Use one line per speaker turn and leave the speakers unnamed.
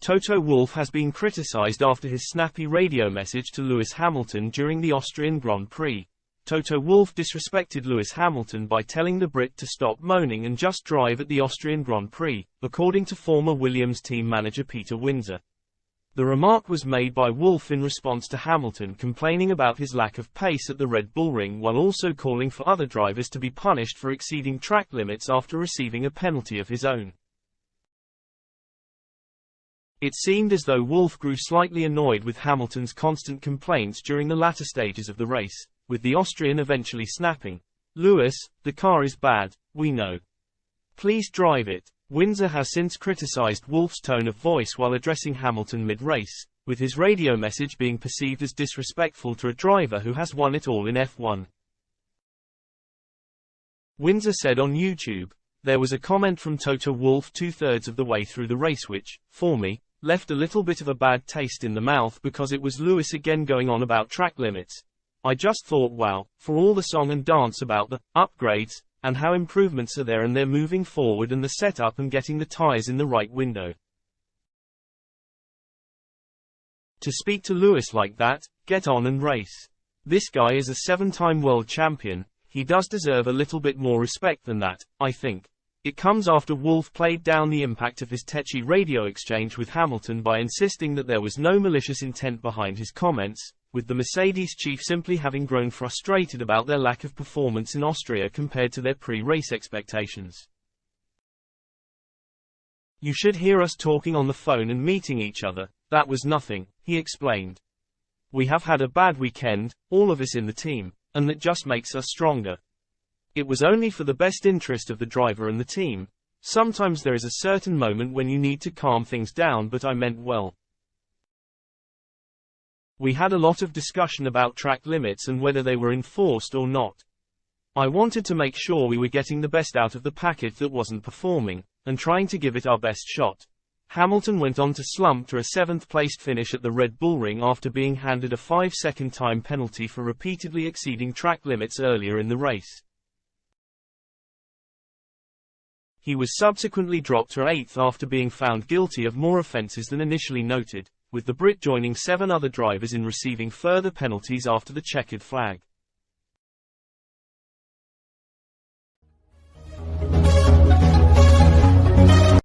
Toto Wolff has been criticised after his snappy radio message to Lewis Hamilton during the Austrian Grand Prix. Toto Wolff disrespected Lewis Hamilton by telling the Brit to stop moaning and just drive at the Austrian Grand Prix, according to former Williams team manager Peter Windsor. The remark was made by Wolff in response to Hamilton complaining about his lack of pace at the Red Bull Ring, while also calling for other drivers to be punished for exceeding track limits after receiving a penalty of his own. It seemed as though Wolff grew slightly annoyed with Hamilton's constant complaints during the latter stages of the race, with the Austrian eventually snapping, "Lewis, the car is bad, we know. Please drive it." Windsor has since criticised Wolff's tone of voice while addressing Hamilton mid-race, with his radio message being perceived as disrespectful to a driver who has won it all in F1. Windsor said on YouTube, "There was a comment from Toto Wolff 2/3 of the way through the race which, for me, left a little bit of a bad taste in the mouth because it was Lewis again going on about track limits. I just thought wow, for all the song and dance about the upgrades, and how improvements are there and they're moving forward and the setup and getting the tyres in the right window. To speak to Lewis like that, get on and race. This guy is a 7-time world champion, he does deserve a little bit more respect than that, I think." It comes after Wolff played down the impact of his tetchy radio exchange with Hamilton by insisting that there was no malicious intent behind his comments, with the Mercedes chief simply having grown frustrated about their lack of performance in Austria compared to their pre-race expectations. "You should hear us talking on the phone and meeting each other, that was nothing," he explained. "We have had a bad weekend, all of us in the team, and that just makes us stronger. It was only for the best interest of the driver and the team. Sometimes there is a certain moment when you need to calm things down, but I meant well. We had a lot of discussion about track limits and whether they were enforced or not. I wanted to make sure we were getting the best out of the package that wasn't performing, and trying to give it our best shot." Hamilton went on to slump to a 7th-placed finish at the Red Bull Ring after being handed a 5-second time penalty for repeatedly exceeding track limits earlier in the race. He was subsequently dropped to 8th after being found guilty of more offences than initially noted, with the Brit joining 7 other drivers in receiving further penalties after the checkered flag.